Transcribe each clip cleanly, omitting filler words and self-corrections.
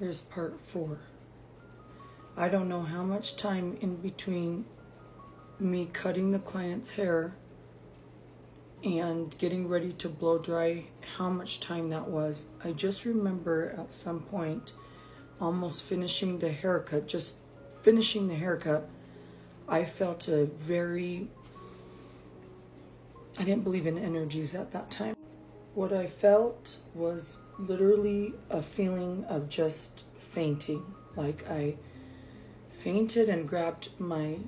Here's part 4. I don't know how much time in between me cutting the client's hair and getting ready to blow dry, how much time that was. I just remember at some point almost finishing the haircut, I felt I didn't believe in energies at that time. What I felt was literally a feeling of just fainting. Like I fainted and grabbed my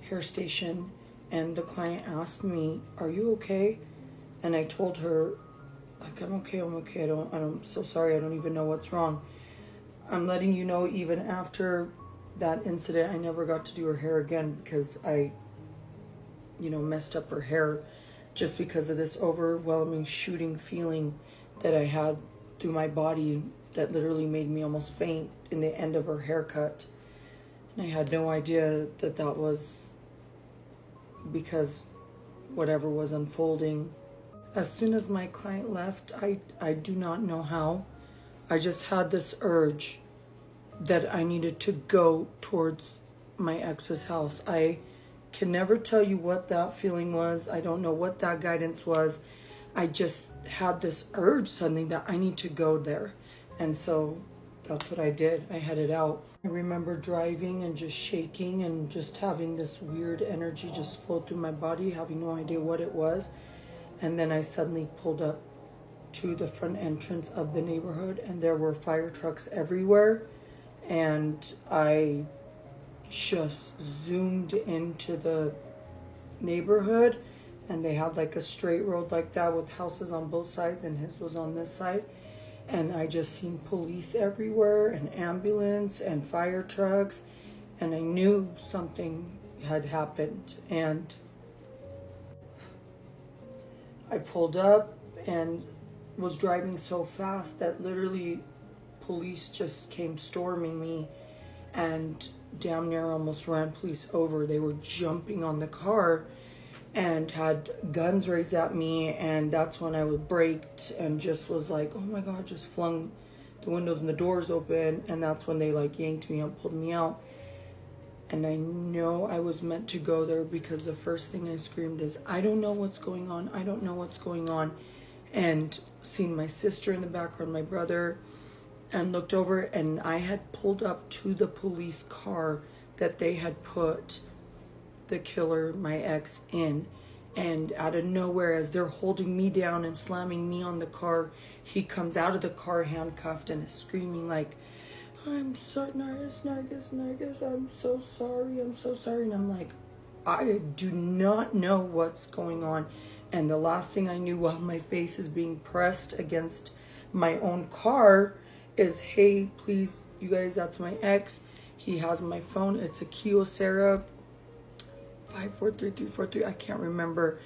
hair station, and the client asked me, "Are you okay?" And I told her, like, I'm okay. I'm so sorry. I don't even know what's wrong. I'm letting you know, even after that incident, I never got to do her hair again because I, messed up her hair just because of this overwhelming shooting feeling that I had through my body that literally made me almost faint in the end of her haircut. And I had no idea that was because whatever was unfolding. As soon as my client left, I do not know how, I just had this urge that I needed to go towards my ex's house. I can never tell you what that feeling was. I don't know what that guidance was. I just had this urge suddenly that I need to go there. And so that's what I did. I headed out. I remember driving and just shaking and just having this weird energy just flow through my body, having no idea what it was. And then I suddenly pulled up to the front entrance of the neighborhood, and there were fire trucks everywhere. And I just zoomed into the neighborhood, and they had like a straight road like that with houses on both sides, and his was on this side. And I just seen police everywhere, and ambulance and fire trucks, and I knew something had happened. And I pulled up and was driving so fast that literally police just came storming me and damn near almost ran police over. They were jumping on the car and had guns raised at me, and that's when I was braked and just was like, oh my God, just flung the windows and the doors open. And that's when they like yanked me up, pulled me out. And I know I was meant to go there because the first thing I screamed is, I don't know what's going on. I don't know what's going on. And seen my sister in the background, my brother, and looked over, and I had pulled up to the police car that they had put the killer, my ex, in. And out of nowhere, as they're holding me down and slamming me on the car, he comes out of the car handcuffed and is screaming like, I'm sorry, Nargis, I'm so sorry. And I'm like, I do not know what's going on. And the last thing I knew while my face is being pressed against my own car is, hey, please, you guys, that's my ex. He has my phone. It's a Kyocera 543343. I can't remember.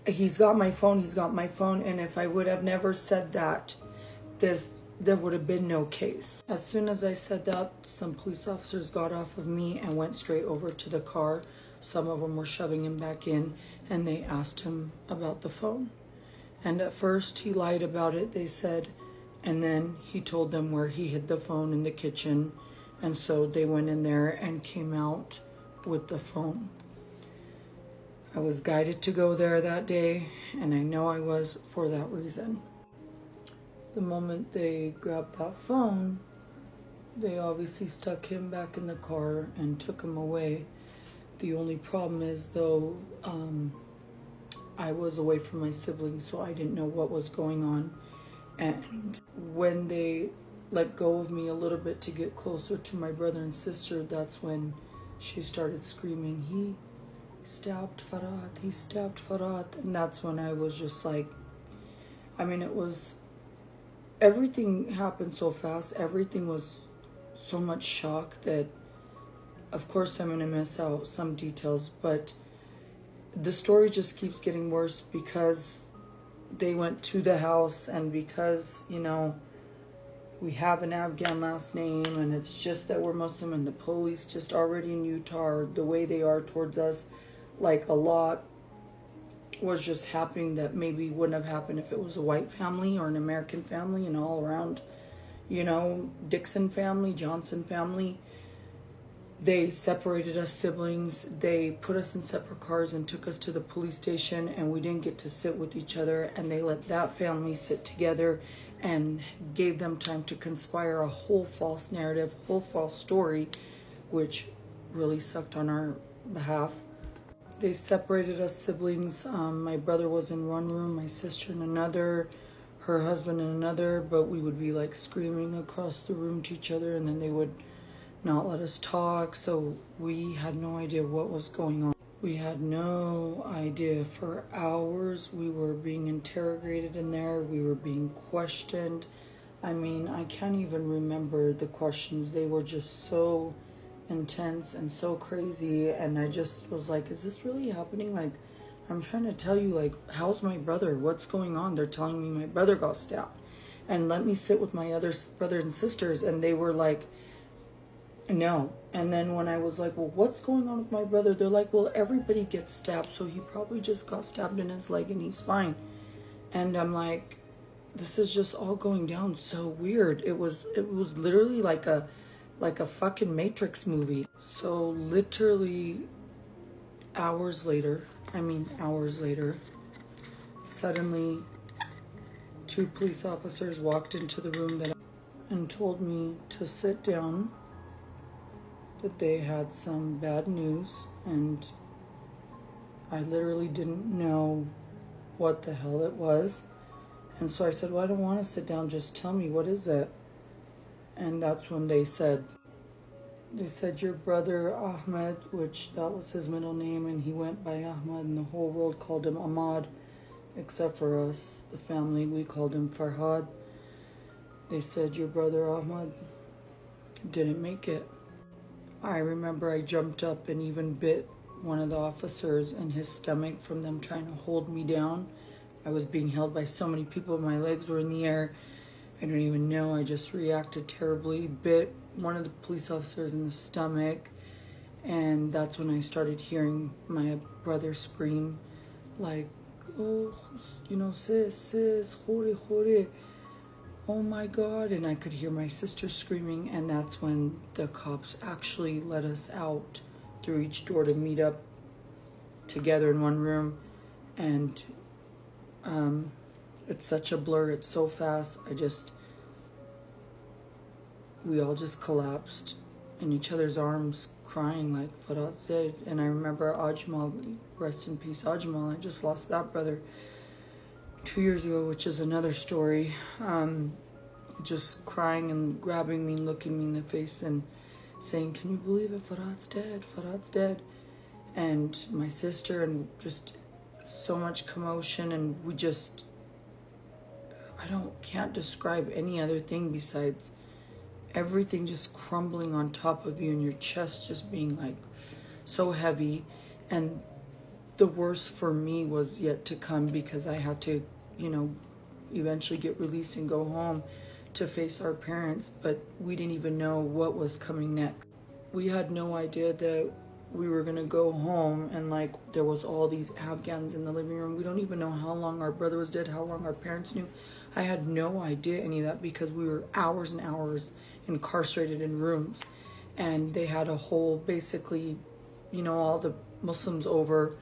He's got my phone. And if I would have never said that, there would have been no case. As soon as I said that, some police officers got off of me and went straight over to the car. Some of them were shoving him back in, and they asked him about the phone. And at first he lied about it, they said, and then he told them where he hid the phone in the kitchen. And so they went in there and came out with the phone. I was guided to go there that day, and I know I was for that reason. The moment they grabbed that phone, they obviously stuck him back in the car and took him away. The only problem is, though, I was away from my siblings, so I didn't know what was going on. And when they let go of me a little bit to get closer to my brother and sister, that's when she started screaming, he stabbed Farad. And that's when I was just like, everything happened so fast. Everything was so much shock that, of course, I'm going to miss out some details, but the story just keeps getting worse because they went to the house, and because, we have an Afghan last name, and it's just that we're Muslim, and the police just already in Utah are the way they are towards us. Like, a lot was just happening that maybe wouldn't have happened if it was a white family or an American family, and all around, you know, Dixon family, Johnson family. They separated us siblings. They put us in separate cars and took us to the police station, and we didn't get to sit with each other, and they let that family sit together and gave them time to conspire a whole false narrative, whole false story, which really sucked on our behalf. They separated us siblings. My brother was in one room, my sister in another, her husband in another, but we would be like screaming across the room to each other, and then they would not let us talk, so we had no idea what was going on. We had no idea. For hours we were being interrogated in there, we were being questioned. I mean, I can't even remember the questions. They were just so intense and so crazy, and I just was like, is this really happening? Like, I'm trying to tell you, like, how's my brother? What's going on? They're telling me my brother got stabbed, and let me sit with my other brothers and sisters, and they were like, no. And then when I was like, well, what's going on with my brother? They're like, well, everybody gets stabbed, so he probably just got stabbed in his leg and he's fine. And I'm like, this is just all going down so weird. It was literally like a fucking Matrix movie. So literally hours later, suddenly 2 police officers walked into the room and told me to sit down, that they had some bad news, and I literally didn't know what the hell it was. And so I said, well, I don't want to sit down, just tell me, what is it? And that's when they said, your brother Ahmed, which that was his middle name, and he went by Ahmed, and the whole world called him Ahmad, except for us, the family, we called him Farhad. They said, your brother Ahmed didn't make it. I remember I jumped up and even bit one of the officers in his stomach from them trying to hold me down. I was being held by so many people. My legs were in the air. I don't even know. I just reacted terribly. Bit one of the police officers in the stomach. And that's when I started hearing my brother scream like, oh, you know, sis, hore. Oh my God. And I could hear my sister screaming, and that's when the cops actually let us out through each door to meet up together in one room. And it's such a blur, it's so fast. We all just collapsed in each other's arms crying like Farad said. And I remember Ajmal, rest in peace Ajmal, I just lost that brother 2 years ago, which is another story. Just crying and grabbing me and looking me in the face and saying, can you believe it, Farad's dead. And my sister, and just so much commotion, and can't describe any other thing besides everything just crumbling on top of you and your chest just being like so heavy. And the worst for me was yet to come, because I had to, eventually get released and go home to face our parents, but we didn't even know what was coming next. We had no idea that we were gonna go home and like there was all these Afghans in the living room. We don't even know how long our brother was dead, how long our parents knew. I had no idea any of that, because we were hours and hours incarcerated in rooms, and they had a whole, basically, all the Muslims over,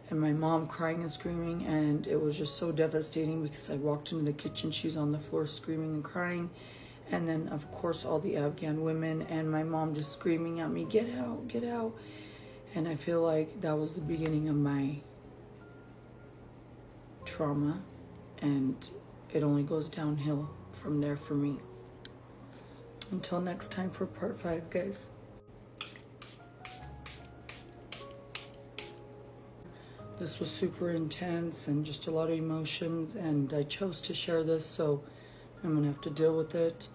and my mom crying and screaming, and it was just so devastating, because I walked into the kitchen, she's on the floor screaming and crying, and then of course all the Afghan women, and my mom just screaming at me, get out. And I feel like that was the beginning of my trauma, and it only goes downhill from there for me. Until next time for part 5, guys. This was super intense and just a lot of emotions, and I chose to share this, so I'm gonna have to deal with it.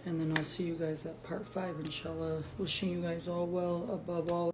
And then I'll see you guys at part 5, inshallah. Wishing you guys all well, above all.